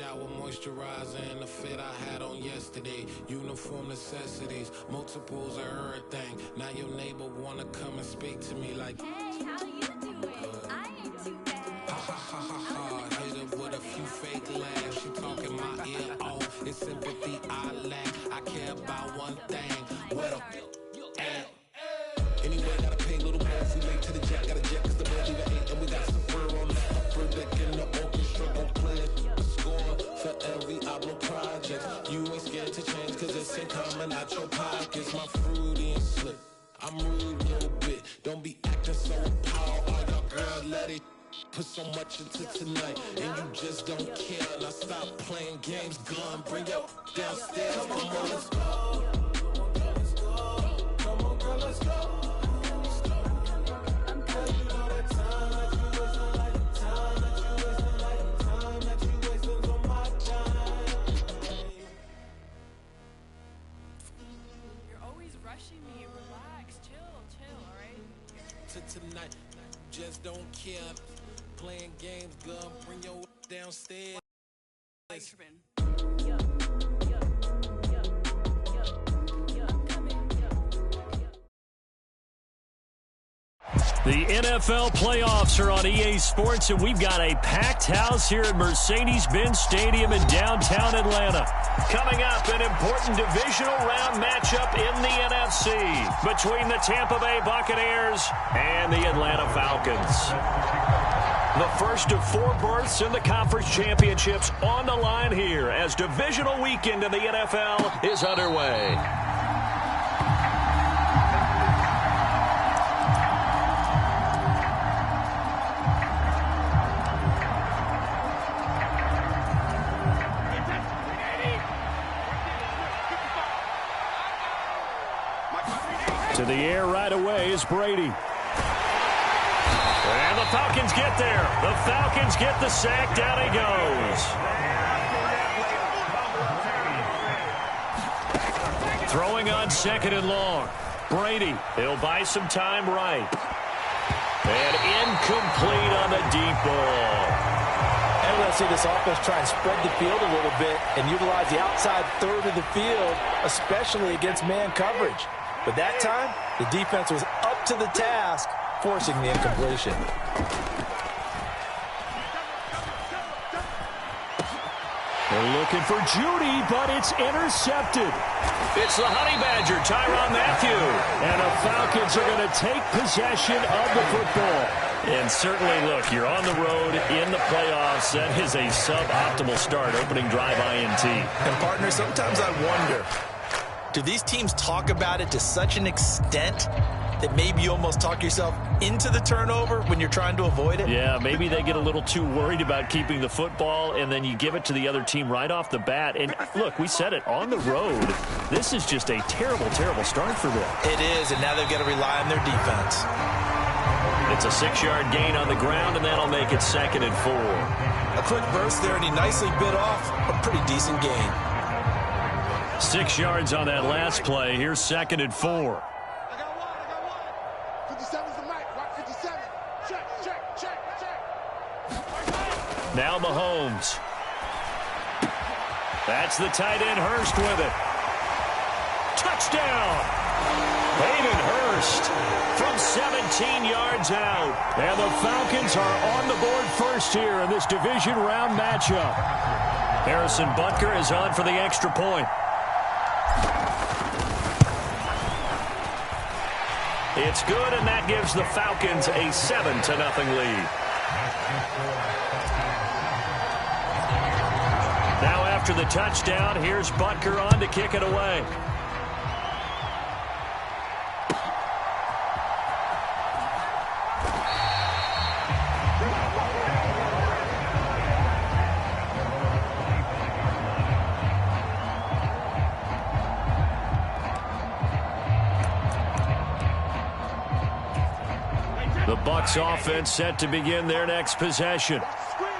shower, moisturizer, and the fit I had on yesterday. Uniform necessities, multiples of everything. Now your neighbor wanna come and speak to me like, hey, how you doing? I ain't too bad. Ha ha ha ha ha. Hit her with a few fake laughs. She talking my ear off. It's sympathy I lack. I care about one thing. Where the at? Anyway, gotta pay a little more if we late to the jet. Got a jet cause the bed leave at 8 and we got some fur on that upper deck in the orchestra. Gon' play a score for every album project. You ain't scared to change cause it's in coming out your pockets. My fruity and slip. I'm rude a little bit. Don't be acting so power. All y'all girl, let it put so much into tonight. And you just don't care. Now stop playing games. Gun, bring your downstairs. Come on, let's go. Come on, girl, let's go. Tonight, just don't care. Playing games, gun, bring your downstairs. The NFL playoffs are on EA Sports, and we've got a packed house here at Mercedes-Benz Stadium in downtown Atlanta. Coming up, an important divisional round matchup in the NFC between the Tampa Bay Buccaneers and the Atlanta Falcons. The first of 4 berths in the conference championships on the line here as divisional weekend in the NFL is underway. To the air right away is Brady. And the Falcons get there. The Falcons get the sack. Down he goes. Throwing on 2nd and long. Brady, he'll buy some time right. And incomplete on the deep ball. And let's see this offense try and spread the field a little bit and utilize the outside third of the field, especially against man coverage. But that time, the defense was up to the task, forcing the incompletion. They're looking for Judy, but it's intercepted. It's the Honey Badger, Tyrann Mathieu. And the Falcons are going to take possession of the football. And certainly, look, you're on the road in the playoffs. That is a suboptimal start, opening drive INT. And, partner, sometimes I wonder, do these teams talk about it to such an extent that maybe you almost talk yourself into the turnover when you're trying to avoid it? Yeah, maybe they get a little too worried about keeping the football, and then you give it to the other team right off the bat. And, look, we said it, on the road, this is just a terrible, terrible start for them. It is, and now they've got to rely on their defense. It's a 6-yard gain on the ground, and that'll make it 2nd and 4. A quick burst there, and he nicely bit off a pretty decent gain. 6 yards on that last play. Here's 2nd and 4. I got one. 57's the mic. Right, 57. Check. Now Mahomes. That's the tight end, Hurst, with it. Touchdown! Hayden Hurst from 17 yards out. And the Falcons are on the board first here in this division round matchup. Harrison Butker is on for the extra point. It's good, and that gives the Falcons a 7-0 lead. Now after the touchdown, here's Butker on to kick it away. The Bucs offense set to begin their next possession.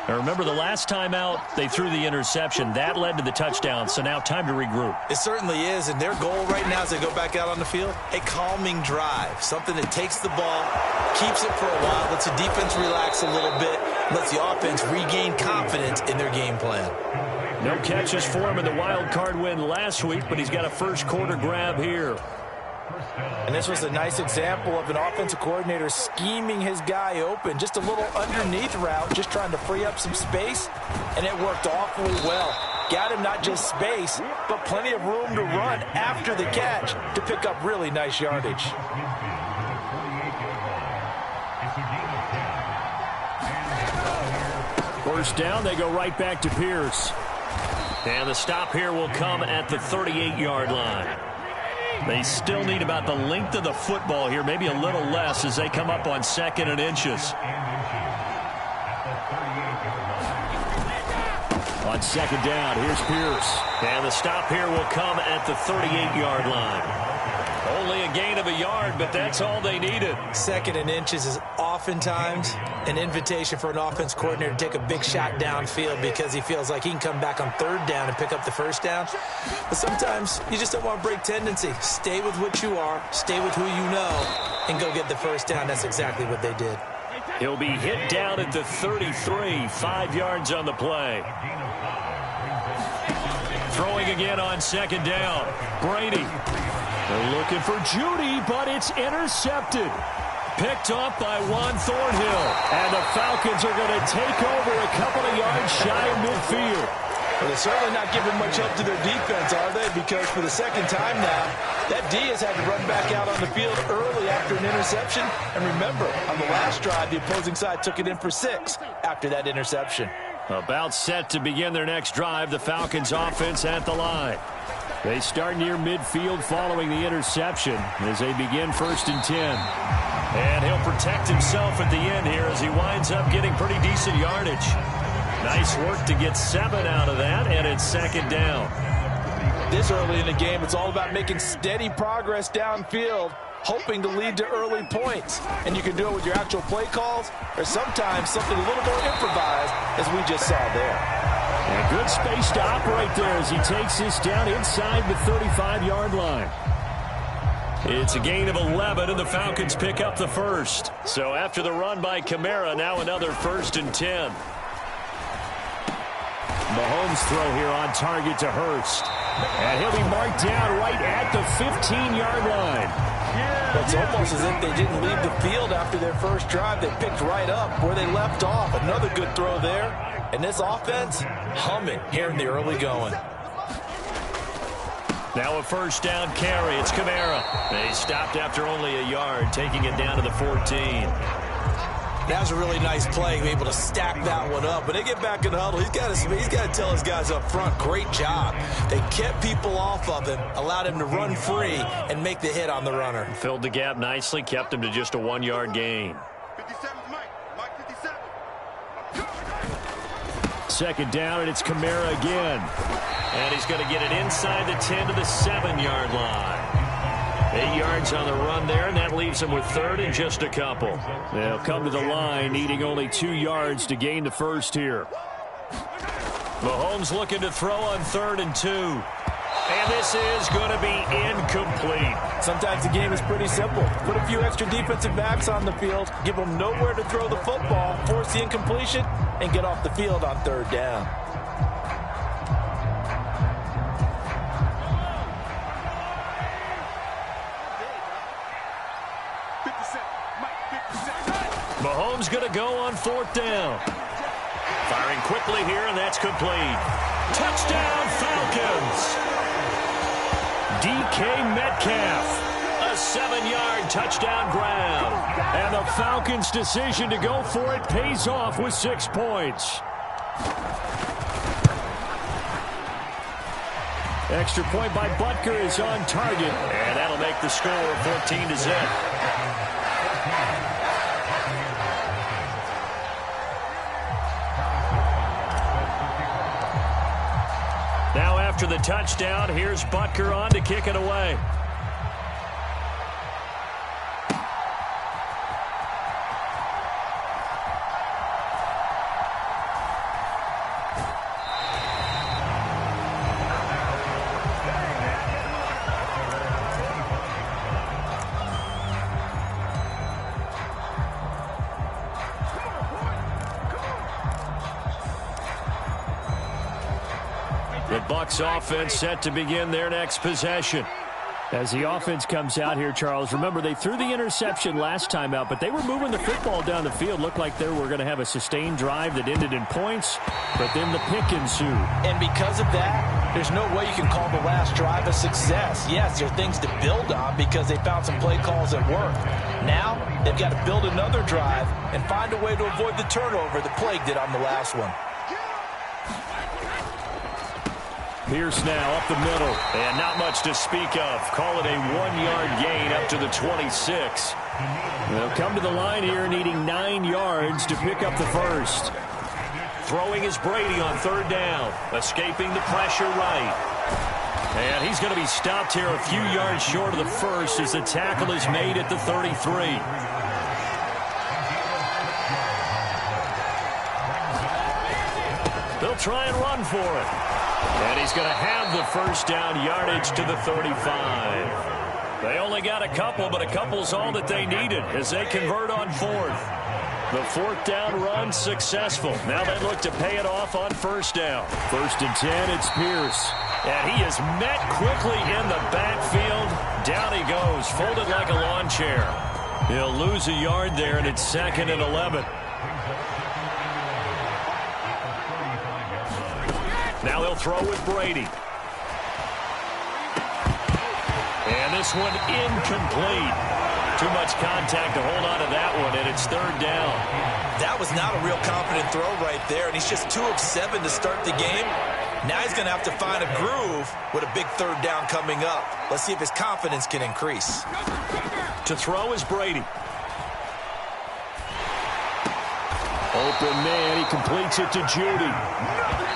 Now remember, the last time out, they threw the interception. That led to the touchdown, so now time to regroup. It certainly is, and their goal right now as they go back out on the field, a calming drive, something that takes the ball, keeps it for a while, lets the defense relax a little bit, Lets the offense regain confidence in their game plan. No catches for him in the wild card win last week, but he's got a first quarter grab here. And this was a nice example of an offensive coordinator scheming his guy open. Just a little underneath route, just trying to free up some space, and it worked awfully well. Got him not just space, but plenty of room to run after the catch to pick up really nice yardage. First down, they go right back to Pierce. And the stop here will come at the 38-yard line. They still need about the length of the football here, maybe a little less as they come up on 2nd and inches. On 2nd down, here's Pierce. And the stop here will come at the 38-yard line. Only a gain of a yard, but that's all they needed. 2nd and inches is oftentimes an invitation for an offense coordinator to take a big shot downfield because he feels like he can come back on 3rd down and pick up the 1st down. But sometimes you just don't want to break tendency. Stay with what you are, stay with who you know, and go get the 1st down. That's exactly what they did. He'll be hit down at the 33, 5 yards on the play. Throwing again on 2nd down. Brady. They're looking for Judy, but it's intercepted. Picked off by Juan Thornhill. And the Falcons are going to take over a couple of yards shy of midfield. Well, they're certainly not giving much help to their defense, are they? Because for the 2nd time now, that D has had to run back out on the field early after an interception. And remember, on the last drive, the opposing side took it in for 6 after that interception. About set to begin their next drive, the Falcons offense at the line. They start near midfield following the interception as they begin 1st and 10. And he'll protect himself at the end here as he winds up getting pretty decent yardage. Nice work to get 7 out of that, and it's 2nd down. This early in the game, it's all about making steady progress downfield, hoping to lead to early points. And you can do it with your actual play calls or sometimes something a little more improvised, as we just saw there. And good space to operate there as he takes this down inside the 35-yard line. It's a gain of 11, and the Falcons pick up the 1st. So after the run by Kamara, now another 1st and 10. Mahomes throw here on target to Hurst. And he'll be marked down right at the 15-yard line. It's almost as if they didn't leave the field after their first drive. They picked right up where they left off. Another good throw there. And this offense, humming here in the early going. Now a 1st down carry. It's Kamara. They stopped after only a yard, taking it down to the 14. That was a really nice play, able to stack that one up. But they get back in the huddle. He's got to tell his guys up front, great job. They kept people off of him, allowed him to run free and make the hit on the runner. Filled the gap nicely, kept him to just a 1-yard gain. 2nd down, and it's Kamara again. And he's going to get it inside the 10 to the 7-yard line. 8 yards on the run there, and that leaves him with 3rd and just a couple. They'll come to the line, needing only 2 yards to gain the 1st here. Mahomes looking to throw on 3rd and 2. And this is going to be incomplete. Sometimes the game is pretty simple. Put a few extra defensive backs on the field, give them nowhere to throw the football, force the incompletion, and get off the field on 3rd down. Mahomes going to go on 4th down. Firing quickly here, and that's complete. Touchdown, Falcons! DK Metcalf, a 7-yard touchdown grab. And the Falcons' decision to go for it pays off with 6 points. Extra point by Butker is on target, and that'll make the score 14-0. Now after the touchdown, here's Butker on to kick it away. Bucs offense set to begin their next possession. As the offense comes out here, Charles, remember they threw the interception last time out, but they were moving the football down the field. Looked like they were going to have a sustained drive that ended in points, but then the pick ensued. And because of that, there's no way you can call the last drive a success. Yes, there are things to build on because they found some play calls that work. Now, they've got to build another drive and find a way to avoid the turnover that plagued it on the last one. Pierce now up the middle, and not much to speak of. Call it a 1-yard gain up to the 26. They'll come to the line here needing 9 yards to pick up the first. Throwing is Brady on third down, escaping the pressure right. And he's going to be stopped here a few yards short of the first as the tackle is made at the 33. They'll try and run for it. And he's going to have the first down yardage to the 35. They only got a couple, but a couple's all that they needed as they convert on fourth. The fourth down run successful. Now they look to pay it off on first down. 1st and 10, it's Pierce. And he is met quickly in the backfield. Down he goes, folded like a lawn chair. He'll lose a yard there, and it's 2nd and 11. Now they'll throw with Brady. And this one incomplete. Too much contact to hold on to that one, and it's 3rd down. That was not a real confident throw right there, and he's just 2 of 7 to start the game. Now he's going to have to find a groove with a big 3rd down coming up. Let's see if his confidence can increase. To throw is Brady. Open man, he completes it to Judy.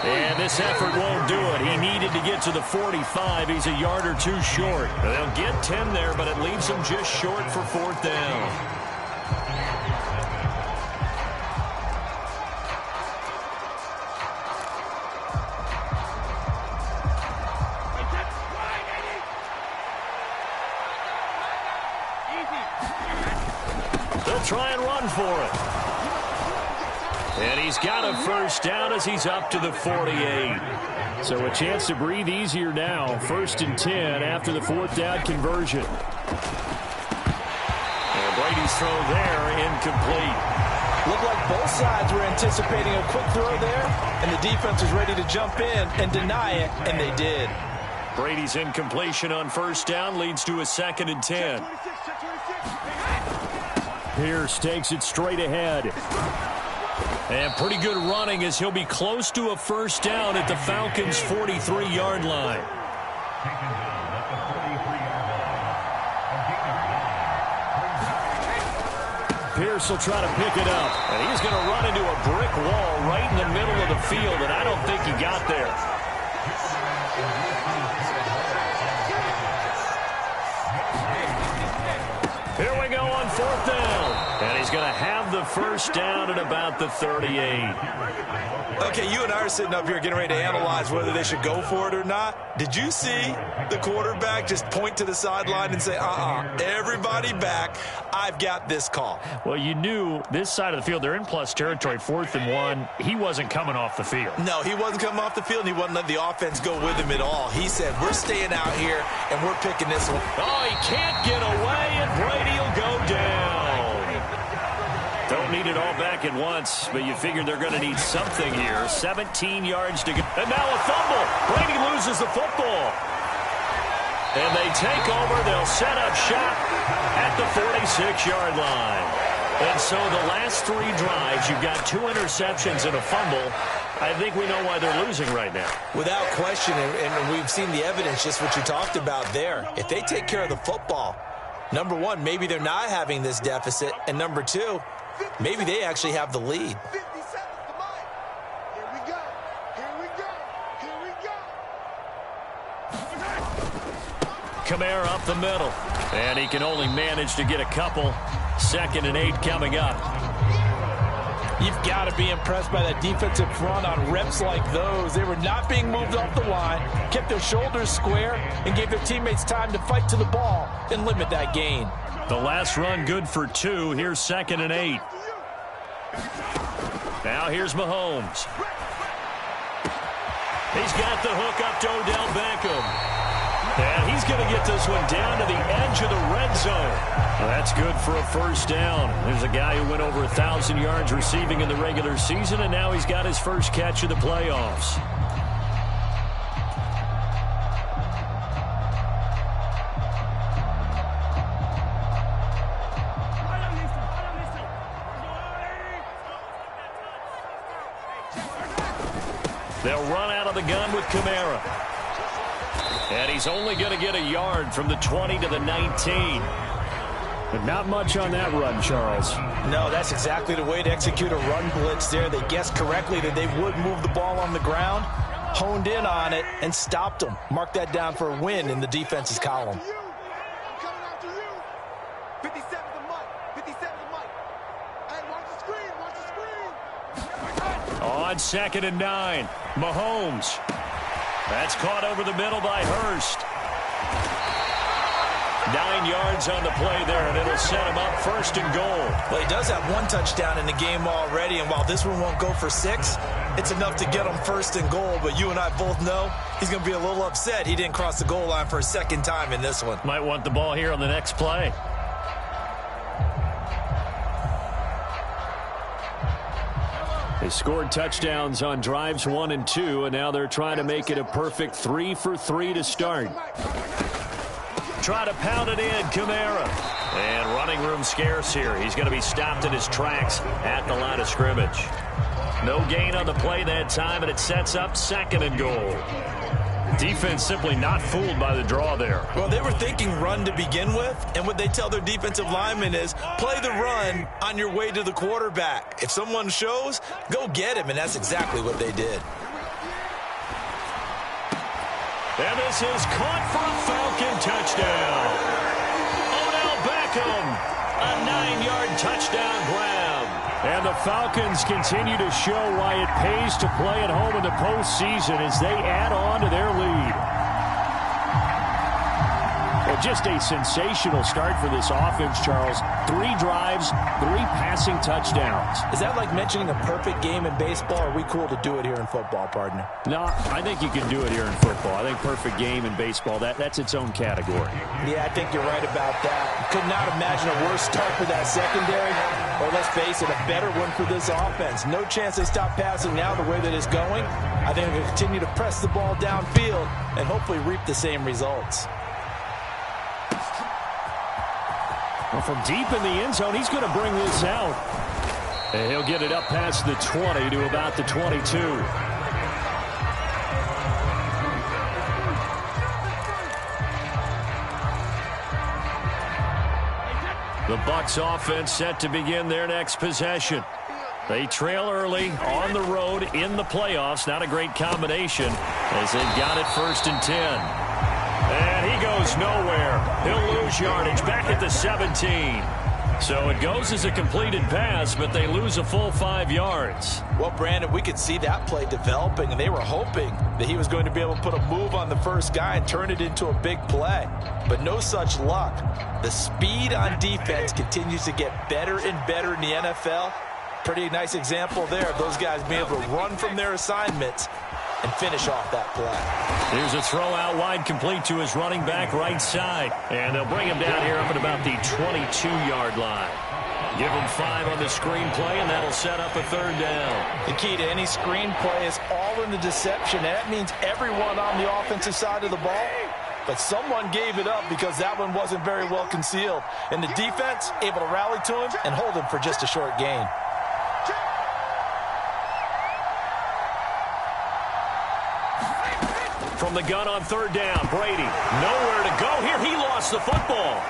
And this effort won't do it. He needed to get to the 45. He's a yard or 2 short. They'll get 10 there, but it leaves him just short for 4th down. They'll try and run for it. And he's got a first down as he's up to the 48. So a chance to breathe easier now. 1st and 10 after the 4th down conversion. And Brady's throw there, incomplete. Looked like both sides were anticipating a quick throw there, and the defense was ready to jump in and deny it, and they did. Brady's incompletion on first down leads to a 2nd and 10. Pierce takes it straight ahead. And pretty good running as he'll be close to a first down at the Falcons' 43-yard line. Pierce will try to pick it up. And he's going to run into a brick wall right in the middle of the field, and I don't think he got there. Here we go on 4th down. And he's going to have the first down at about the 38. Okay, you and I are sitting up here getting ready to analyze whether they should go for it or not. Did you see the quarterback just point to the sideline and say, everybody back, I've got this call? Well, you knew this side of the field, they're in plus territory, 4th and 1. He wasn't coming off the field. No, he wasn't coming off the field, and he wasn't letting the offense go with him at all. He said, we're staying out here, and we're picking this one. Oh, he can't get away, and Brady will go down. Don't need it all back at once, but you figure they're going to need something here. 17 yards to go. And now a fumble. Brady loses the football. And they take over. They'll set up shop at the 46-yard line. And so the last 3 drives, you've got 2 interceptions and a fumble. I think we know why they're losing right now. Without question, and we've seen the evidence, just what you talked about there. If they take care of the football, number one, maybe they're not having this deficit. And number 2, maybe they actually have the lead. 50 seconds to mine. Here we go. Here we go. Here we go. Kamara up the middle. And he can only manage to get a couple. 2nd and 8 coming up. You've got to be impressed by that defensive front on reps like those. They were not being moved off the line, kept their shoulders square, and gave their teammates time to fight to the ball and limit that gain. The last run good for 2. Here's 2nd and 8. Now here's Mahomes. He's got the hook up to Odell Beckham. And he's going to get this one down to the edge of the red zone. Well, that's good for a first down. There's a guy who went over 1,000 yards receiving in the regular season, and now he's got his first catch of the playoffs. They'll run out of the gun with Kamara. And he's only going to get a yard from the 20 to the 19. But not much on that run, Charles. No, that's exactly the way to execute a run blitz there. They guessed correctly that they would move the ball on the ground, honed in on it, and stopped them. Mark that down for a win in the defense's column. I'm coming after you. 57 to Mike. 57 to Mike. Hey, watch the screen. Watch the screen. On 2nd and 9, Mahomes. That's caught over the middle by Hurst. 9 yards on the play there, and it'll set him up 1st and goal. Well, he does have 1 touchdown in the game already, and while this one won't go for 6, it's enough to get him 1st and goal. But you and I both know he's going to be a little upset he didn't cross the goal line for a 2nd time in this one. Might want the ball here on the next play. They scored touchdowns on drives 1 and 2, and now they're trying to make it a perfect 3 for 3 to start. Try to pound it in, Kamara. And running room scarce here. He's going to be stopped in his tracks at the line of scrimmage. No gain on the play that time, and it sets up 2nd and goal. Defense simply not fooled by the draw there. Well, they were thinking run to begin with, and what they tell their defensive linemen is play the run on your way to the quarterback. If someone shows, go get him, and that's exactly what they did. And this is caught for a Falcon touchdown. Odell Beckham, a 9-yard touchdown grab. And the Falcons continue to show why it pays to play at home in the postseason as they add on to their lead. Well, just a sensational start for this offense, Charles. 3 drives, 3 passing touchdowns. Is that like mentioning a perfect game in baseball, or are we cool to do it here in football, partner? No, I think you can do it here in football. I think perfect game in baseball, that's its own category. Yeah, I think you're right about that. Could not imagine a worse start for that secondary, or let's face it, a better one for this offense. No chance they stop passing now the way that it's going. I think they'll continue to press the ball downfield and hopefully reap the same results. Well, from deep in the end zone, he's going to bring this out. And he'll get it up past the 20 to about the 22. The Bucs offense set to begin their next possession. They trail early on the road in the playoffs. Not a great combination as they've got it 1st and 10. And he goes nowhere. He'll lose yardage back at the 17. So it goes as a completed pass, but they lose a full 5 yards. Well, Brandon, we could see that play developing, and they were hoping that he was going to be able to put a move on the first guy and turn it into a big play. But no such luck. The speed on defense continues to get better and better in the NFL. Pretty nice example there of those guys being able to run from their assignments and finish off that play. Here's a throw out wide, complete to his running back right side. And they'll bring him down here up at about the 22-yard line. Give him 5 on the screenplay, and that'll set up a 3rd down. The key to any screenplay is all in the deception. And that means everyone on the offensive side of the ball. But someone gave it up because that one wasn't very well concealed. And the defense able to rally to him and hold him for just a short gain. From the gun on 3rd down, Brady nowhere to go here. He lost the football.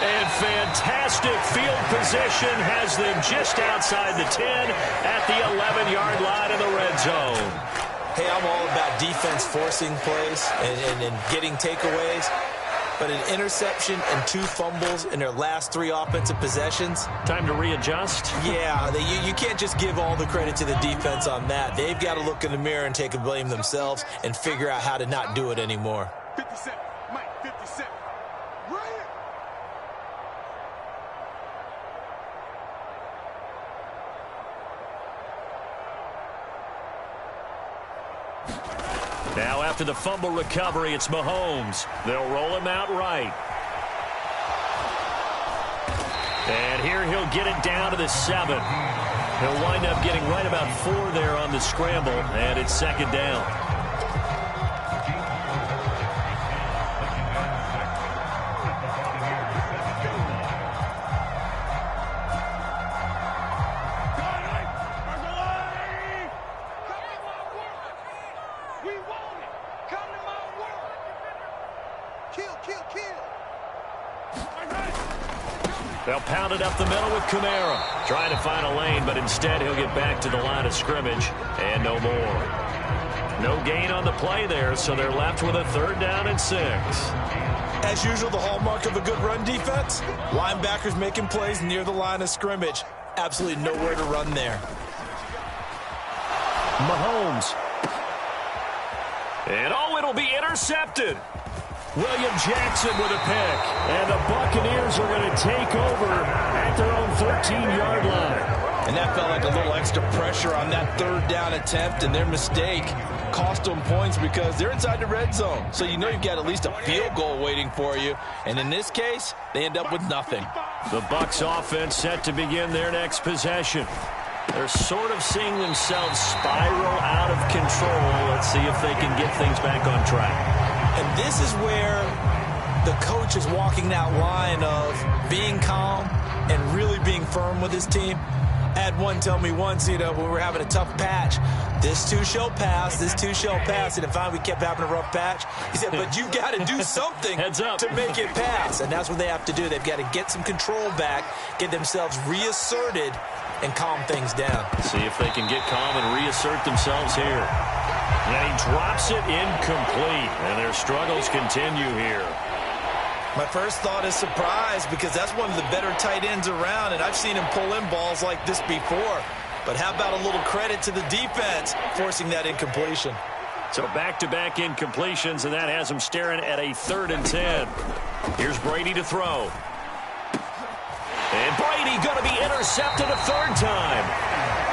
And fantastic field position has them just outside the 10 at the 11-yard line in the red zone. Hey, I'm all about defense forcing plays and getting takeaways. But an interception and 2 fumbles in their last 3 offensive possessions. Time to readjust? Yeah, you can't just give all the credit to the defense on that. They've got to look in the mirror and take a blame themselves and figure out how to not do it anymore. 57, Mike, 57. Right here. Now after the fumble recovery, it's Mahomes. They'll roll him out right. And here he'll get it down to the 7. He'll wind up getting right about 4 there on the scramble, and it's second down. They'll pound it up the middle with Kamara. Trying to find a lane, but instead he'll get back to the line of scrimmage and no more. No gain on the play there, so they're left with a 3rd down and 6. As usual, the hallmark of a good run defense, linebackers making plays near the line of scrimmage. Absolutely nowhere to run there. Mahomes. And it'll be intercepted. William Jackson with a pick. And the Buccaneers are going to take over at their own 13-yard line. And that felt like a little extra pressure on that 3rd down attempt, and their mistake cost them points because they're inside the red zone. So you know you've got at least a field goal waiting for you. And in this case, they end up with nothing. The Bucs offense set to begin their next possession. They're sort of seeing themselves spiral out of control. Let's see if they can get things back on track. And this is where the coach is walking that line of being calm and really being firm with his team. I had one tell me once, when we were having a tough patch, this too shall pass, this too shall pass. And if we kept having a rough patch, he said, but you've got to do something to make it pass. And that's what they have to do. They've got to get some control back, get themselves reasserted, and calm things down. See if they can get calm and reassert themselves here. And he drops it incomplete, and their struggles continue here. My first thought is surprise because that's one of the better tight ends around, and I've seen him pull in balls like this before. But how about a little credit to the defense forcing that incompletion? So back-to-back incompletions, and that has him staring at a 3rd and 10. Here's Brady to throw. And Brady going to be intercepted a 3rd time.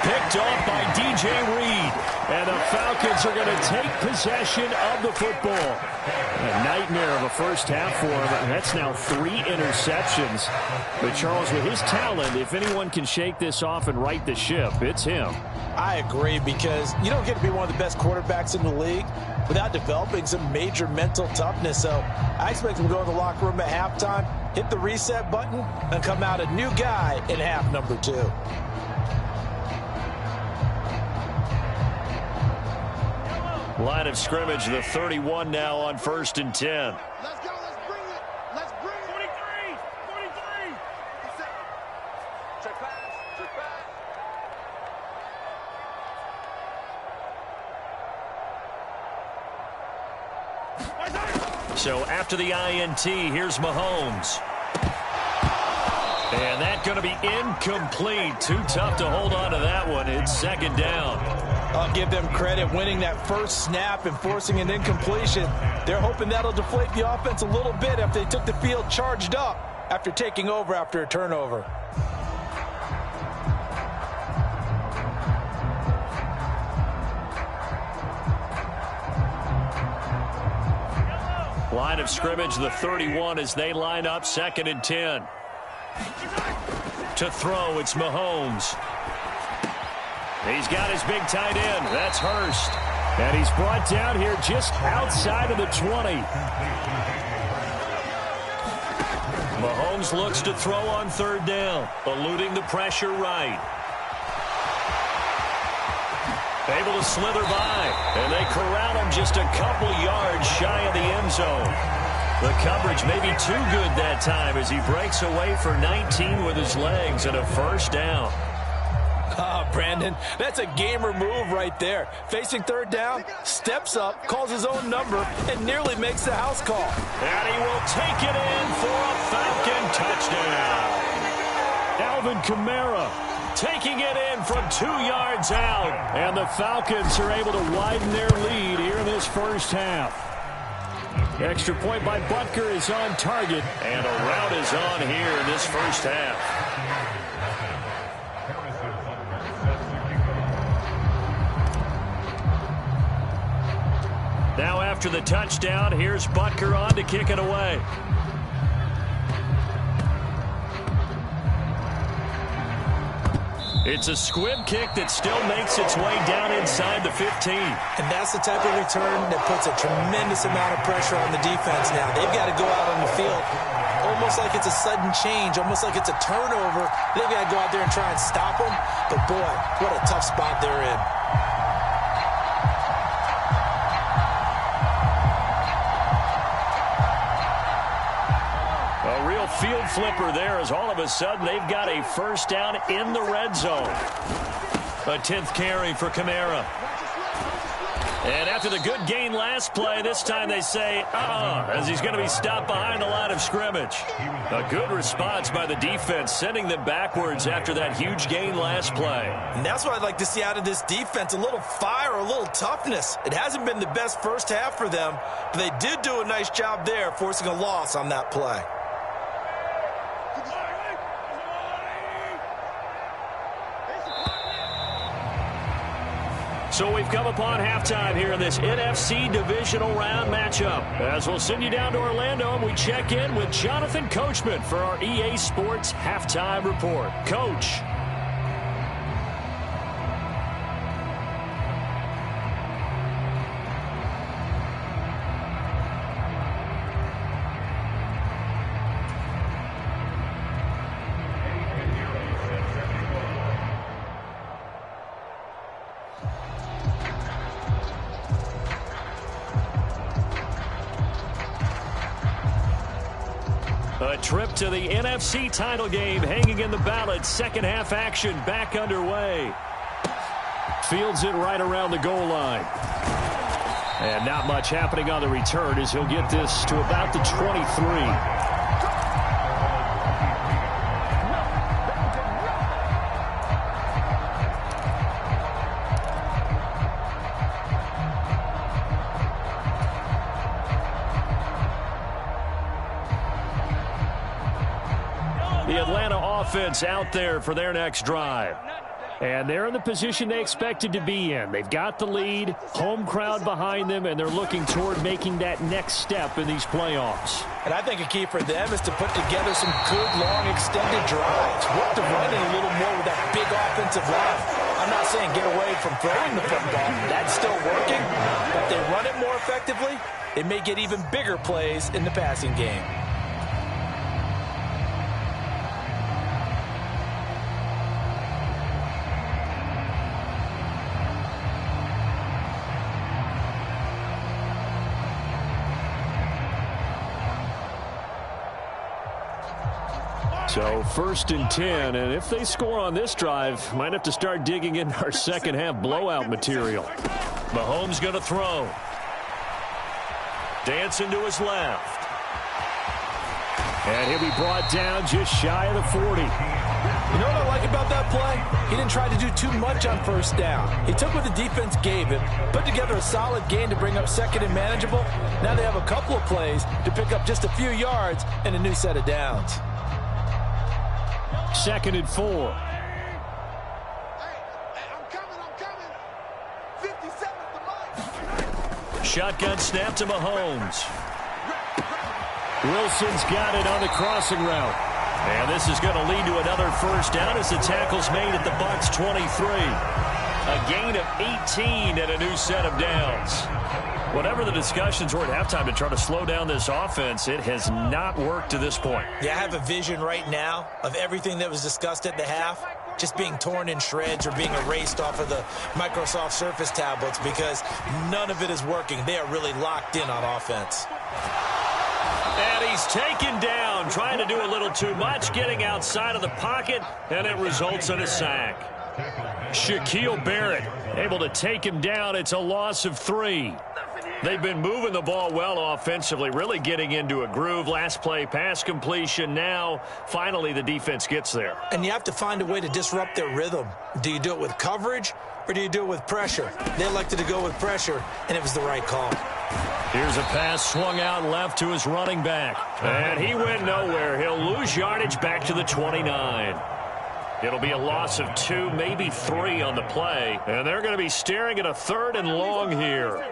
Picked off by DJ Reed. And the Falcons are going to take possession of the football. A nightmare of a first half for him. That's now 3 interceptions. But Charles, with his talent, if anyone can shake this off and right the ship, it's him. I agree, because you don't get to be one of the best quarterbacks in the league without developing some major mental toughness. So I expect him to go in the locker room at halftime, hit the reset button, and come out a new guy in half number 2. Line of scrimmage, the 31 now on 1st and 10. Let's go. Let's bring it. Let's bring it. 43. 43. Check pass. Check pass. So after the INT, here's Mahomes. And that's going to be incomplete. Too tough to hold on to that one. It's 2nd down. I'll give them credit winning that first snap and forcing an incompletion. They're hoping that'll deflate the offense a little bit after they took the field charged up after taking over after a turnover. Line of scrimmage, the 31 as they line up 2nd and 10. To throw, it's Mahomes. He's got his big tight end. That's Hurst. And he's brought down here just outside of the 20. Mahomes looks to throw on 3rd down, eluding the pressure right. Able to slither by, and they corral him just a couple yards shy of the end zone. The coverage may be too good that time as he breaks away for 19 with his legs and a 1st down. Brandon, that's a gamer move right there. Facing 3rd down, steps up, calls his own number, and nearly makes the house call. And he will take it in for a Falcon touchdown. Alvin Kamara taking it in from 2 yards out. And the Falcons are able to widen their lead here in this first half. Extra point by Butker is on target. And a rout is on here in this first half. after the touchdown. Here's Butker on to kick it away. It's a squib kick that still makes its way down inside the 15. And that's the type of return that puts a tremendous amount of pressure on the defense now. They've got to go out on the field almost like it's a sudden change, almost like it's a turnover. They've got to go out there and try and stop them. But, boy, what a tough spot they're in. A real field flipper there as all of a sudden they've got a first down in the red zone. A 10th carry for Kamara. And after the good gain last play, this time they say, as he's going to be stopped behind the line of scrimmage. A good response by the defense, sending them backwards after that huge gain last play. And that's what I'd like to see out of this defense, a little fire, a little toughness. It hasn't been the best first half for them, but they did do a nice job there, forcing a loss on that play. So we've come upon halftime here in this NFC divisional round matchup. As we'll send you down to Orlando and we check in with Jonathan Coachman for our EA Sports Halftime Report. Coach. A trip to the NFC title game hanging in the balance. Second half action back underway. Fields it right around the goal line. And not much happening on the return as he'll get this to about the 23. The Atlanta offense out there for their next drive. And they're in the position they expected to be in. They've got the lead, home crowd behind them, and they're looking toward making that next step in these playoffs. And I think a key for them is to put together some good, long, extended drives. Work the running a little more with that big offensive line. I'm not saying get away from throwing the football. That's still working. But if they run it more effectively, they may get even bigger plays in the passing game. So 1st and 10, and if they score on this drive, might have to start digging in our second half blowout material. Mahomes going to throw. Dancing to his left. And he'll be brought down just shy of the 40. You know what I like about that play? He didn't try to do too much on first down. He took what the defense gave him, put together a solid gain to bring up second and manageable. Now they have a couple of plays to pick up just a few yards and a new set of downs. 2nd and 4. Hey, I'm coming. 57 at the line. Shotgun snap to Mahomes. Wilson's got it on the crossing route. And this is going to lead to another first down as the tackle's made at the Bucs 23. A gain of 18 and a new set of downs. Whatever the discussions were at halftime to try to slow down this offense, it has not worked to this point. Yeah, I have a vision right now of everything that was discussed at the half just being torn in shreds or being erased off of the Microsoft Surface tablets because none of it is working. They are really locked in on offense. And he's taken down, trying to do a little too much, getting outside of the pocket, and it results in a sack. Shaquille Barrett able to take him down. It's a loss of 3. They've been moving the ball well offensively, really getting into a groove. Last play, pass completion. Now, finally, the defense gets there. And you have to find a way to disrupt their rhythm. Do you do it with coverage or do you do it with pressure? They elected to go with pressure, and it was the right call. Here's a pass swung out left to his running back. And he went nowhere. He'll lose yardage back to the 29. It'll be a loss of 2, maybe 3 on the play. And they're going to be staring at a 3rd and long here.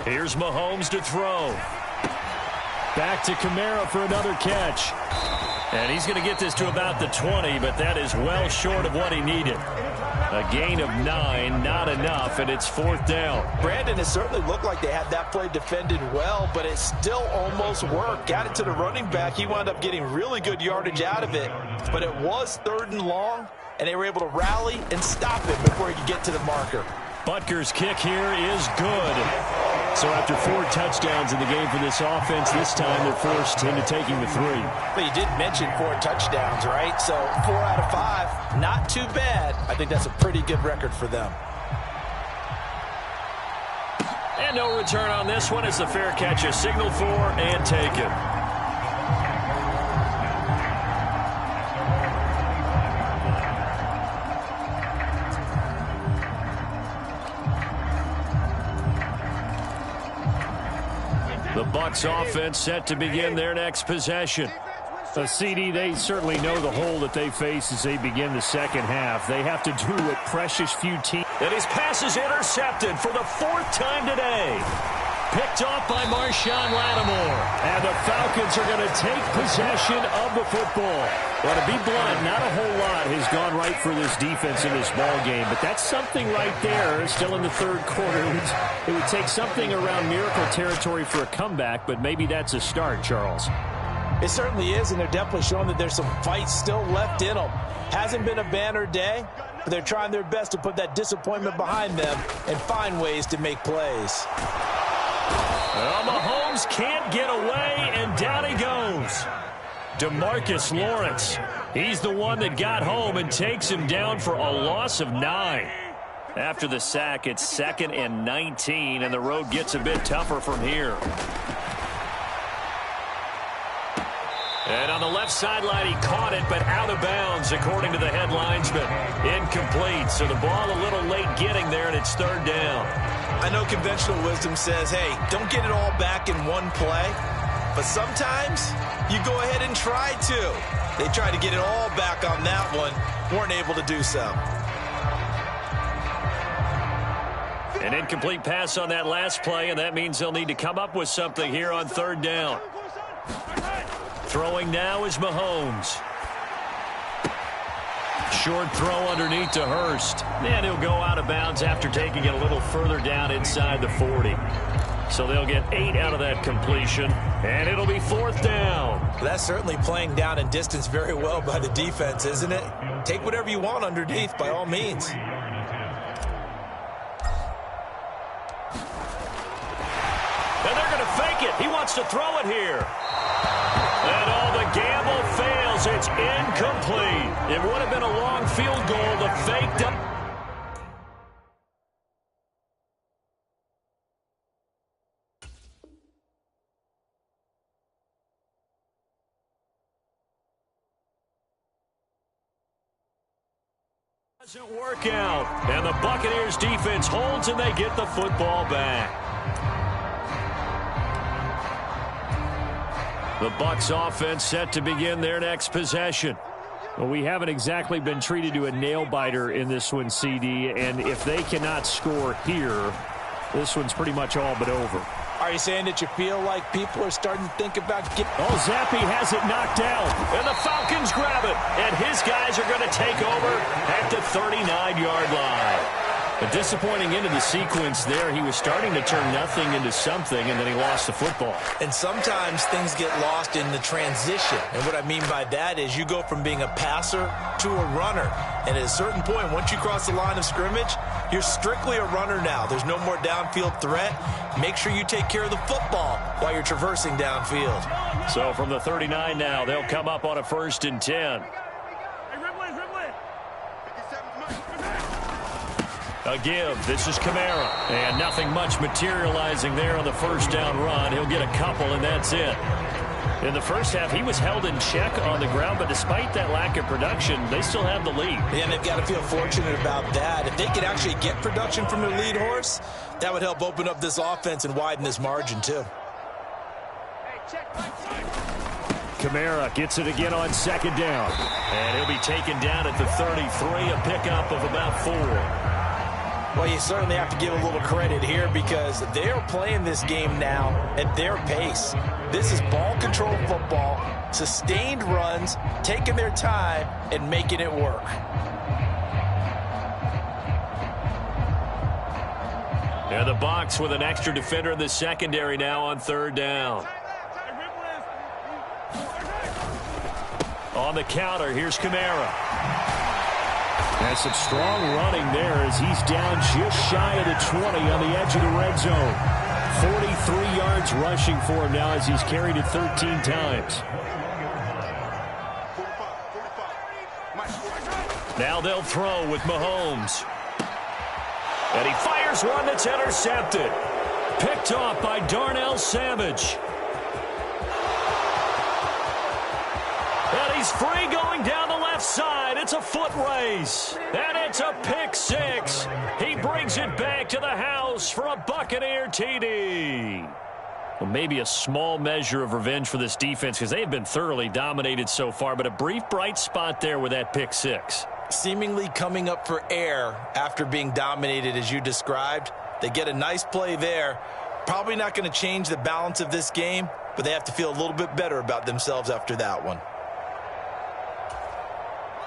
Here's Mahomes to throw. Back to Kamara for another catch. And he's going to get this to about the 20, but that is well short of what he needed. A gain of 9, not enough, and it's 4th down. Brandon, it certainly looked like they had that play defended well, but it still almost worked. Got it to the running back. He wound up getting really good yardage out of it, but it was 3rd and long, and they were able to rally and stop him before he could get to the marker. Butker's kick here is good. So after 4 touchdowns in the game for this offense, this time they're forced into taking the 3. But you did mention 4 touchdowns, right? So 4 out of 5, not too bad. I think that's a pretty good record for them. And no return on this one. It's a fair catch, a signal for, and taken. The Bucs offense set to begin their next possession. A CD, they certainly know the hole that they face as they begin the second half. They have to do what precious few teams. And his pass is intercepted for the 4th time today. Picked off by Marshawn Lattimore. And the Falcons are going to take possession of the football. Well, to be blunt, not a whole lot has gone right for this defense in this ball game, but that's something right there. Still in the 3rd quarter. It would take something around miracle territory for a comeback, but maybe that's a start, Charles. It certainly is, and they're definitely showing that there's some fight still left in them. Hasn't been a banner day, but they're trying their best to put that disappointment behind them and find ways to make plays. Well, Mahomes can't get away, and down he goes. DeMarcus Lawrence. He's the one that got home and takes him down for a loss of 9. After the sack, it's 2nd and 19, and the road gets a bit tougher from here. And on the left sideline, he caught it, but out of bounds, according to the head linesman. Incomplete, so the ball a little late getting there, and it's 3rd down. I know conventional wisdom says, hey, don't get it all back in one play. But sometimes you go ahead and try to. They tried to get it all back on that one. Weren't able to do so. An incomplete pass on that last play, and that means they'll need to come up with something here on 3rd down. Throwing now is Mahomes. Short throw underneath to Hurst. And he'll go out of bounds after taking it a little further down inside the 40. So they'll get 8 out of that completion, and it'll be 4th down. That's certainly playing down and distance very well by the defense, isn't it? Take whatever you want underneath, by all means. And they're going to fake it. He wants to throw it here. And all the gamble fails. It's incomplete. It would have been a long field goal. The fake doesn't work out. And the Buccaneers defense holds, and they get the football back. The Bucs offense set to begin their next possession. Well, we haven't exactly been treated to a nail-biter in this one, CD, and if they cannot score here, this one's pretty much all but over. Are you saying that you feel like people are starting to think about getting... Oh, Zappi has it knocked down. And the Falcons grab it, and his guys are going to take over at the 39-yard line. A disappointing end of the sequence there. He was starting to turn nothing into something, and then he lost the football. And sometimes things get lost in the transition. And what I mean by that is you go from being a passer to a runner. And at a certain point, once you cross the line of scrimmage, you're strictly a runner now. There's no more downfield threat. Make sure you take care of the football while you're traversing downfield. So from the 39 now, they'll come up on a 1st and 10. A give. This is Kamara. And nothing much materializing there on the 1st down run. He'll get a couple, and that's it. In the first half, he was held in check on the ground, but despite that lack of production, they still have the lead. And they've got to feel fortunate about that. If they could actually get production from their lead horse, that would help open up this offense and widen this margin, too. Kamara gets it again on 2nd down. And he'll be taken down at the 33, a pickup of about 4. Well, you certainly have to give a little credit here because they're playing this game now at their pace. This is ball control football, sustained runs, taking their time, and making it work. And the Bucs with an extra defender in the secondary now on third down. On the counter, here's Kamara. That's some strong running there as he's down just shy of the 20 on the edge of the red zone. 43 yards rushing for him now as he's carried it 13 times. Now they'll throw with Mahomes. And he fires one that's intercepted. Picked off by Darnell Savage. And he's free going down the left side. It's a foot race. And it's a pick six. He brings it back to the house for a Buccaneer TD. Well, maybe a small measure of revenge for this defense because they have been thoroughly dominated so far, but a brief bright spot there with that pick six. Seemingly coming up for air after being dominated as you described. They get a nice play there. Probably not going to change the balance of this game, but they have to feel a little bit better about themselves after that one.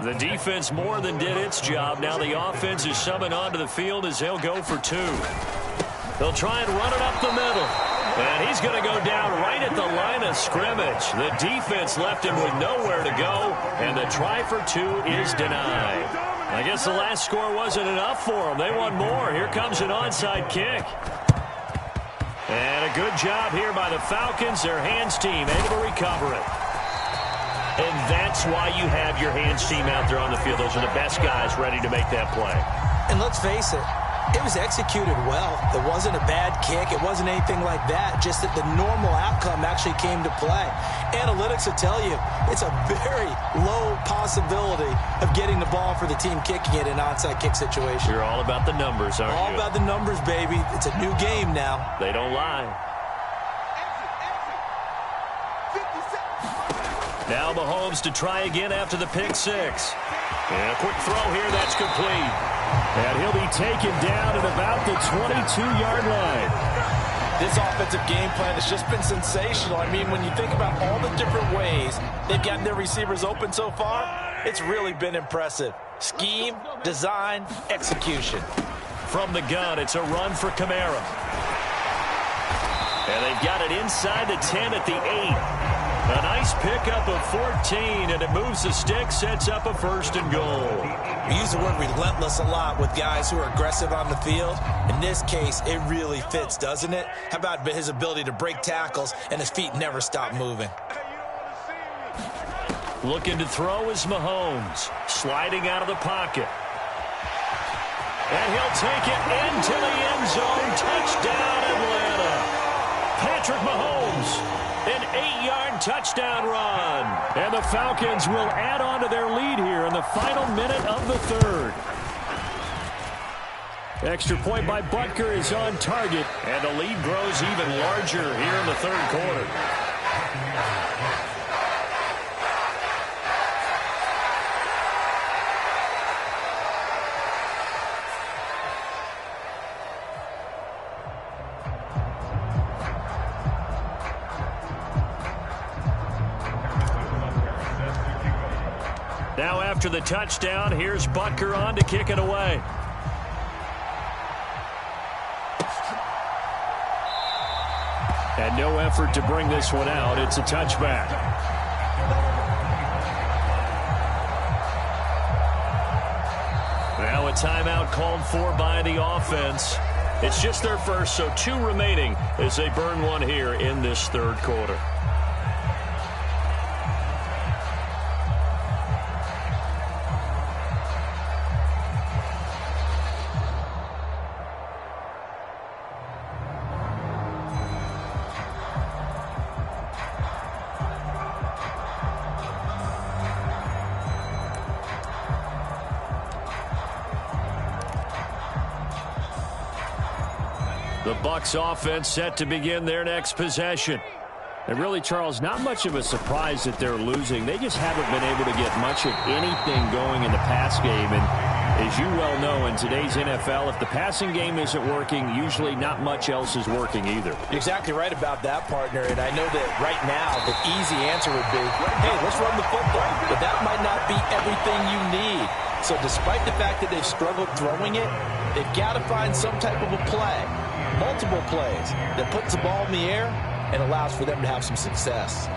The defense more than did its job. Now the offense is summoned onto the field as they'll go for two. They'll try and run it up the middle. And he's going to go down right at the line of scrimmage. The defense left him with nowhere to go, and the try for two is denied. I guess the last score wasn't enough for them. They want more. Here comes an onside kick. And a good job here by the Falcons. Their hands team able to recover it. And that's why you have your hands team out there on the field. Those are the best guys ready to make that play. And let's face it, it was executed well. It wasn't a bad kick. It wasn't anything like that. Just that the normal outcome actually came to play. Analytics will tell you it's a very low possibility of getting the ball for the team kicking it in an onside kick situation. You're all about the numbers, aren't you? All about the numbers, baby. It's a new game now. They don't lie. Now Mahomes to try again after the pick six. And a quick throw here, that's complete. And he'll be taken down at about the 22-yard line. This offensive game plan has just been sensational. I mean, when you think about all the different ways they've gotten their receivers open so far, it's really been impressive. Scheme, design, execution. From the gun, it's a run for Kamara. And they've got it inside the 10 at the 8. A nice pickup of 14, and it moves the stick, sets up a first and goal. We use the word relentless a lot with guys who are aggressive on the field. In this case, it really fits, doesn't it? How about his ability to break tackles and his feet never stop moving? Looking to throw is Mahomes, sliding out of the pocket. And he'll take it into the end zone. Touchdown, Atlanta. Patrick Mahomes. An 8-yard touchdown run. And the Falcons will add on to their lead here in the final minute of the third. Extra point by Butker is on target. And the lead grows even larger here in the third quarter. Now after the touchdown, here's Butker on to kick it away. And no effort to bring this one out. It's a touchback. Now a timeout called for by the offense. It's just their first, so 2 remaining as they burn one here in this third quarter. The Bucs offense set to begin their next possession. And really, Charles, not much of a surprise that they're losing. They just haven't been able to get much of anything going in the pass game. And As you well know, in today's NFL, if the passing game isn't working, usually not much else is working either. You're exactly right about that, partner. And I know that right now the easy answer would be, hey, let's run the football. But that might not be everything you need. So despite the fact that they've struggled throwing it, they've got to find some type of a play, multiple plays, that puts the ball in the air and allows for them to have some success.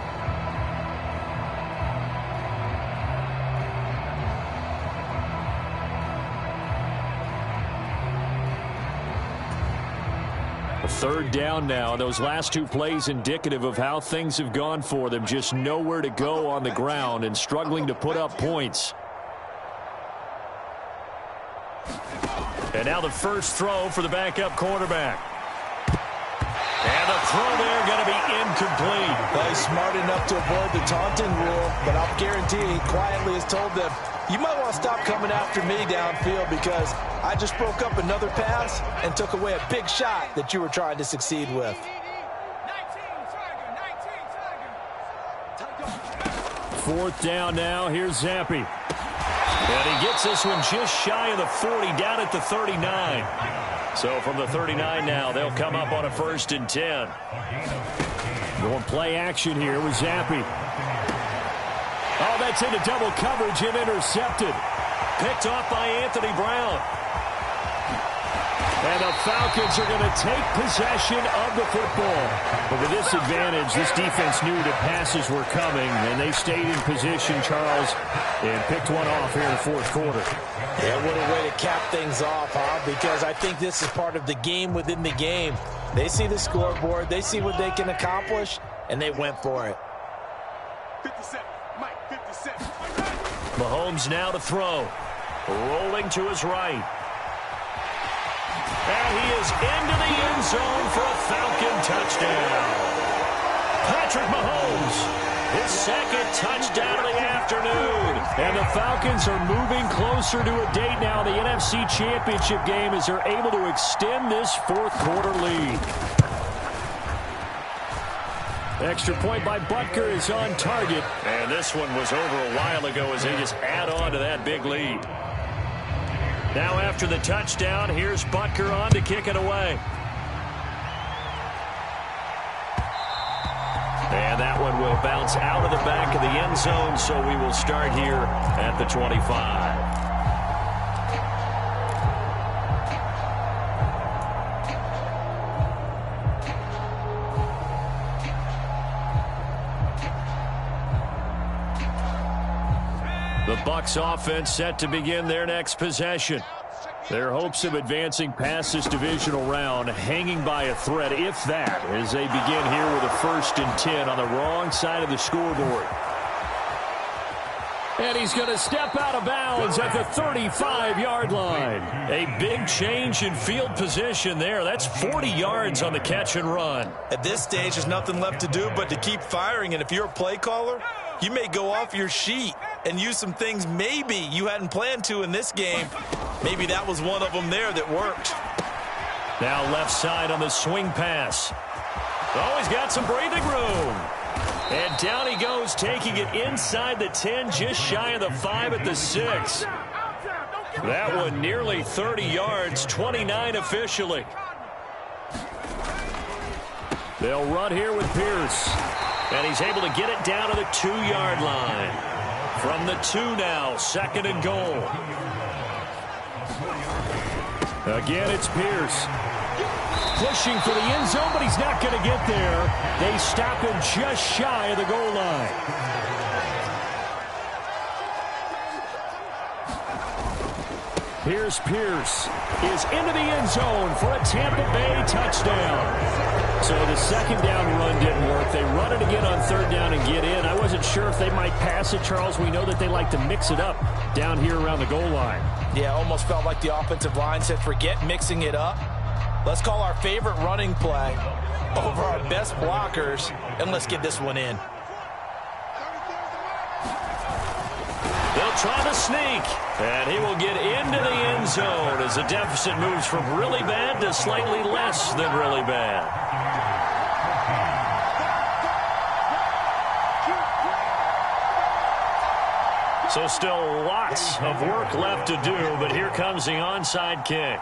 Third down now. Those last two plays indicative of how things have gone for them. Just nowhere to go on the ground and struggling to put up points. And now the first throw for the backup quarterback. And the throw there going to be incomplete. Well, he's smart enough to avoid the taunting rule, but I'll guarantee he quietly has told them, you might want to stop coming after me downfield because I just broke up another pass and took away a big shot that you were trying to succeed with. Fourth down now. Here's Zappi. And he gets this one just shy of the 40, down at the 39. So from the 39 now, they'll come up on a 1st and 10. Going play action here with Zappi. Oh, that's into double coverage and intercepted. Picked off by Anthony Brown. And the Falcons are going to take possession of the football. But with this advantage, this defense knew that passes were coming, and they stayed in position, Charles, and picked one off here in the fourth quarter. Yeah, what a way to cap things off, huh? Because I think this is part of the game within the game. They see the scoreboard, they see what they can accomplish, and they went for it. 57, Mike, 57. Mahomes now to throw. Rolling to his right. And he is into the end zone for a Falcon touchdown. Patrick Mahomes, his second touchdown of the afternoon. And the Falcons are moving closer to a date now, the NFC Championship game, as they're able to extend this fourth quarter lead. Extra point by Butker is on target. And this one was over a while ago as they just add on to that big lead. Now after the touchdown, here's Butker on to kick it away. And that one will bounce out of the back of the end zone, so we will start here at the 25. The Bucs offense set to begin their next possession. Their hopes of advancing past this divisional round hanging by a thread, if that, as they begin here with a 1st and 10 on the wrong side of the scoreboard. And he's going to step out of bounds at the 35-yard line. A big change in field position there. That's 40 yards on the catch and run. At this stage, there's nothing left to do but to keep firing. And if you're a play caller, you may go off your sheet and use some things maybe you hadn't planned to in this game. Maybe that was one of them there that worked. Now left side on the swing pass. Oh, he's got some breathing room. And down he goes, taking it inside the 10, just shy of the 5 at the 6. That one nearly 30 yards, 29 officially. They'll run here with Pierce. And he's able to get it down to the 2-yard line. From the 2 now, 2nd and goal. Again, it's Pierce. Pushing for the end zone, but he's not going to get there. They stop him just shy of the goal line. Here's Pierce is into the end zone for a Tampa Bay touchdown. So the second down run didn't work. They run it again on 3rd down and get in. I wasn't sure if they might pass it, Charles. We know that they like to mix it up down here around the goal line. Yeah, almost felt like the offensive line said, forget mixing it up. Let's call our favorite running play over our best blockers, and let's get this one in. They'll try to sneak, and he will get into the end zone as the deficit moves from really bad to slightly less than really bad. So still lots of work left to do, but here comes the onside kick.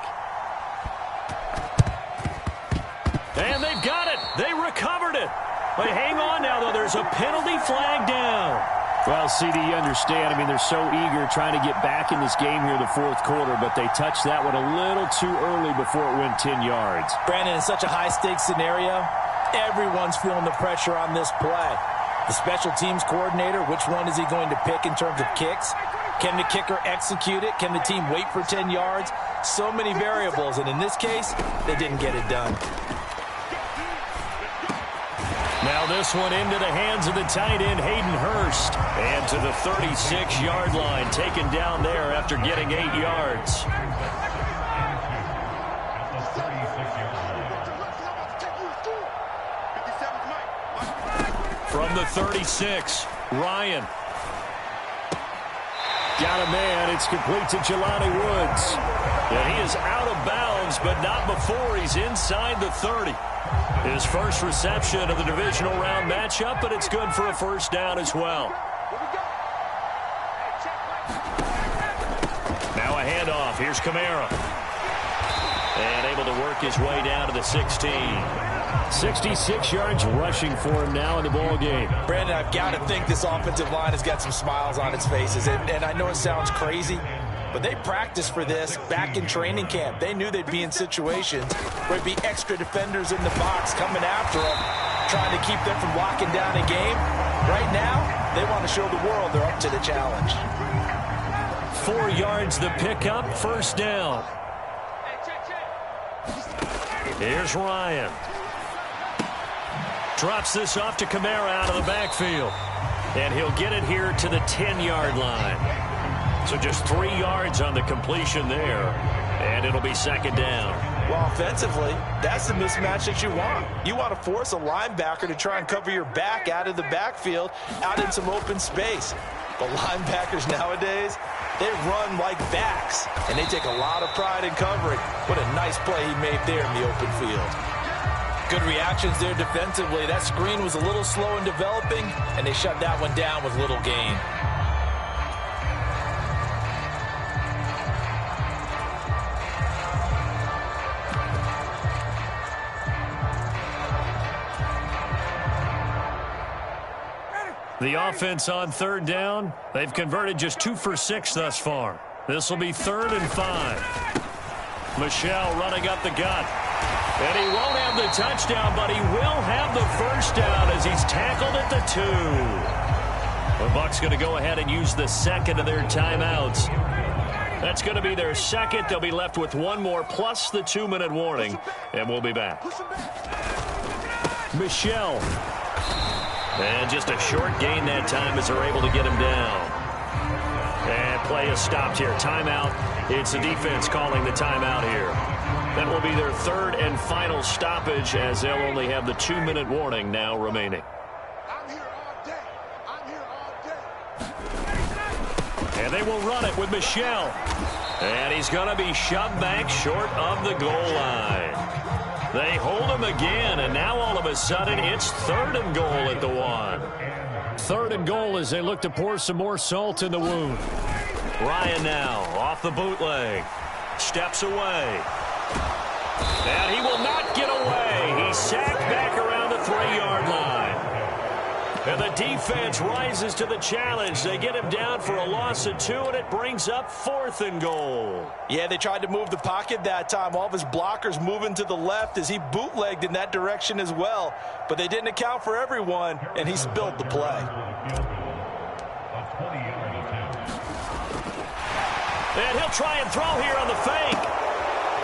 And they've got it. They recovered it. But hang on now, though. There's a penalty flag down. Well, CD, you understand. I mean, they're so eager trying to get back in this game here in the fourth quarter, but they touched that one a little too early before it went 10 yards. Brandon, in such a high-stakes scenario, everyone's feeling the pressure on this play. The special teams coordinator, which one is he going to pick in terms of kicks? Can the kicker execute it? Can the team wait for 10 yards? So many variables, and in this case, they didn't get it done. Now this one into the hands of the tight end, Hayden Hurst. And to the 36-yard line, taken down there after getting 8 yards. From the 36, Ryan. Got a man. It's complete to Jelani Woods. Yeah, he is out of bounds, but not before he's inside the 30. His first reception of the divisional round matchup, but it's good for a first down as well. Now a handoff. Here's Kamara. And able to work his way down to the 16. 66 yards rushing for him now in the ball game. Brandon, I've got to think this offensive line has got some smiles on its faces. And I know it sounds crazy, but they practiced for this back in training camp. They knew they'd be in situations where there'd be extra defenders in the box coming after them, trying to keep them from locking down a game. Right now, they want to show the world they're up to the challenge. 4 yards the pickup, first down. Here's Ryan. Drops this off to Kamara out of the backfield. And he'll get it here to the 10-yard line. So just 3 yards on the completion there. And it'll be second down. Well, offensively, that's the mismatch that you want. You want to force a linebacker to try and cover your back out of the backfield, out in some open space. But linebackers nowadays, they run like backs, and they take a lot of pride in covering. What a nice play he made there in the open field. Good reactions there defensively. That screen was a little slow in developing, and they shut that one down with little gain. The offense on third down, they've converted just 2 for 6 thus far. This will be 3rd and 5. Michelle running up the gut. And he won't have the touchdown, but he will have the first down as he's tackled at the 2. The Bucs going to go ahead and use the second of their timeouts. That's going to be their second. They'll be left with 1 more plus the 2-minute warning, and we'll be back. Michelle. And just a short gain that time as they're able to get him down. And play is stopped here. Timeout. It's the defense calling the timeout here. That will be their 3rd and final stoppage as they'll only have the 2-minute warning now remaining. I'm here all day. I'm here all day. And they will run it with Michelle. And he's going to be shoved back short of the goal line. They hold him again, and now all of a sudden it's 3rd and goal at the 1. 3rd and goal as they look to pour some more salt in the wound. Ryan now off the bootleg. Steps away. And he will not get away. He's sacked back around the 3-yard line. And the defense rises to the challenge. They get him down for a loss of 2, and it brings up 4th and goal. Yeah, they tried to move the pocket that time. All of his blockers moving to the left as he bootlegged in that direction as well. But they didn't account for everyone, and he spilled the play. And he'll try and throw here on the fake.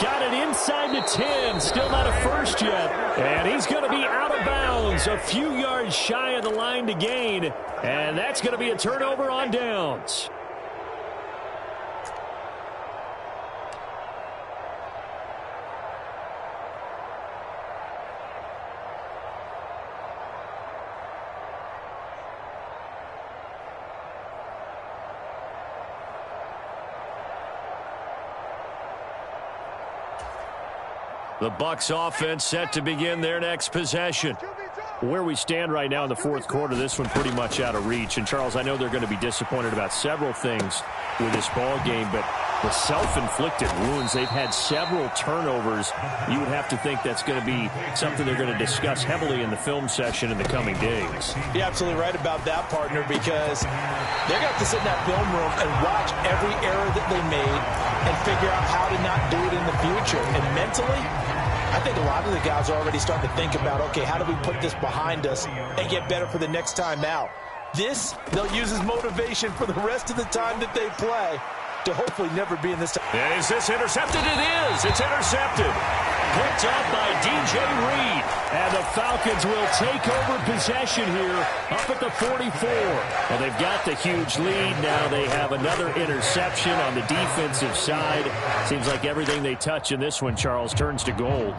Got it inside the 10. Still not a first yet. And he's going to be out of bounds. A few yards shy of the line to gain. And that's going to be a turnover on downs. The Bucs offense set to begin their next possession. Where we stand right now in the fourth quarter, this one pretty much out of reach. And, Charles, I know they're going to be disappointed about several things with this ball game, but the self-inflicted wounds, they've had several turnovers. You would have to think that's going to be something they're going to discuss heavily in the film session in the coming days. You're absolutely right about that, partner, because they're going to have to sit in that film room and watch every error that they made and figure out how to not do it in the future. And mentally, I think a lot of the guys are already starting to think about, okay, how do we put this behind us and get better for the next time out? This, they'll use as motivation for the rest of the time that they play to hopefully never be in this time. And is this intercepted? It is. It's intercepted. Picked up by DJ Reed. And the Falcons will take over possession here up at the 44. Well, they've got the huge lead. Now they have another interception on the defensive side. Seems like everything they touch in this one, Charles, turns to gold.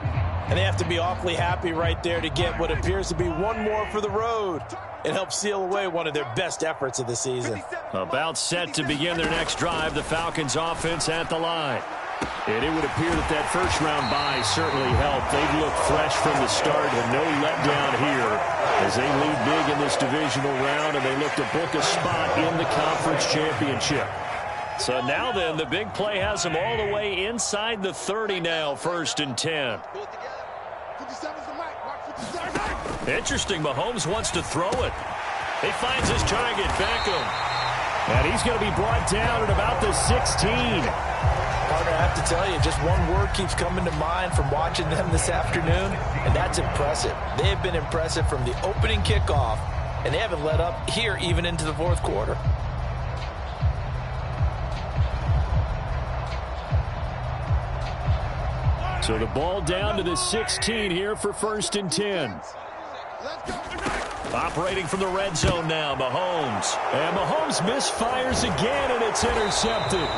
And they have to be awfully happy right there to get what appears to be one more for the road. It helps seal away one of their best efforts of the season. About set to begin their next drive, the Falcons offense at the line. And it would appear that first-round bye certainly helped. They've looked fresh from the start and no letdown here as they lead big in this divisional round, and they look to book a spot in the conference championship. So now then, the big play has them all the way inside the 30 now, 1st and 10. Interesting, Mahomes wants to throw it. He finds his target, Beckham. And he's going to be brought down at about the 16. Partner, I have to tell you, just one word keeps coming to mind from watching them this afternoon, and that's impressive. They have been impressive from the opening kickoff, and they haven't let up here even into the fourth quarter. So the ball down to the 16 here for 1st and 10. Operating from the red zone now, Mahomes. And Mahomes misfires again, and it's intercepted.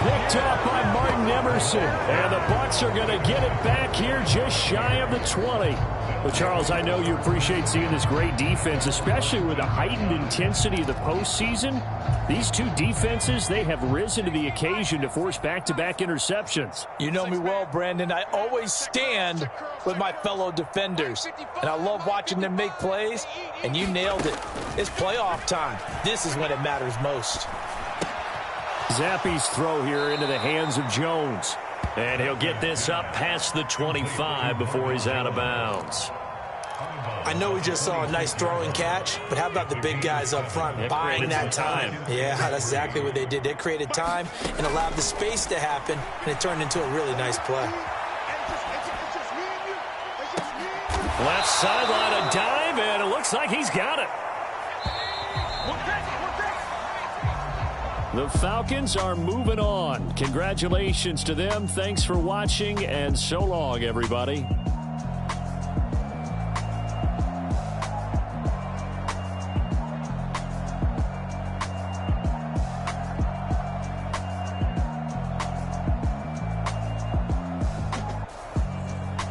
Picked up by Martin Emerson. And the Bucs are going to get it back here just shy of the 20. Well, Charles, I know you appreciate seeing this great defense, especially with the heightened intensity of the postseason. These two defenses, they have risen to the occasion to force back-to-back interceptions. You know me well, Brandon. I always stand with my fellow defenders, and I love watching them make plays, and you nailed it. It's playoff time. This is when it matters most. Zappe's throw here into the hands of Jones. And he'll get this up past the 25 before he's out of bounds. I know we just saw a nice throwing catch, but how about the big guys up front buying that time? Yeah, that's exactly what they did. They created time and allowed the space to happen, and it turned into a really nice play. Left sideline, a dive, and it looks like he's got it. The Falcons are moving on. Congratulations to them. Thanks for watching, and so long, everybody.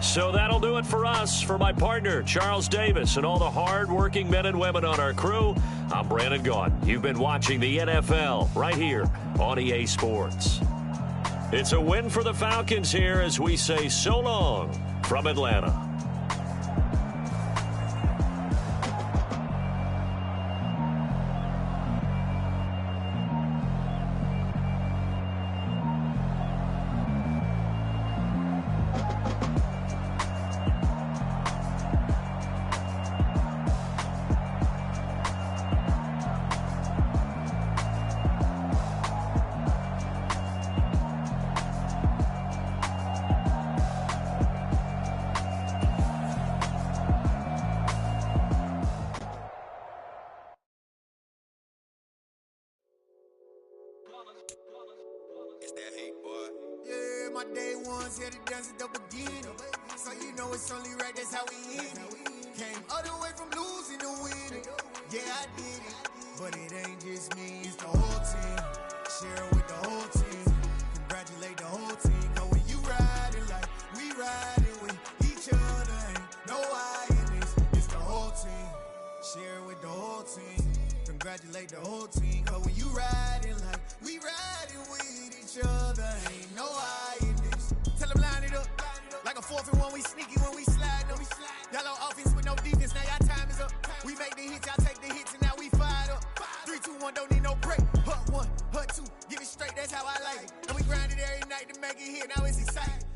So that'll do it for us. For my partner, Charles Davis, and all the hard-working men and women on our crew, I'm Brandon Gaudin. You've been watching the NFL right here on EA Sports. It's a win for the Falcons here as we say so long from Atlanta. My day ones here to dance at the beginning. So you know it's only right, that's how we end it. Came all the way from losing to winning. Yeah, I did it. But it ain't just me, it's the whole team. Share it with the whole team. Congratulate the whole team. Cause when you riding like we riding with each other, ain't no I in this. It's the whole team. Share it with the whole team. Congratulate the whole team. Cause when you riding like we riding with each other, ain't no I in this. Tell them line it up like a A fourth and one, we sneaky when we slide. No, y'all on offense with no defense, now y'all time is up. We make the hits, y'all take the hits, and now we fired up. 3, 2, 1, don't need no break. Hut 1, hut 2, give it straight, that's how I like it. And we grind it every night to make it hit, now it's exciting.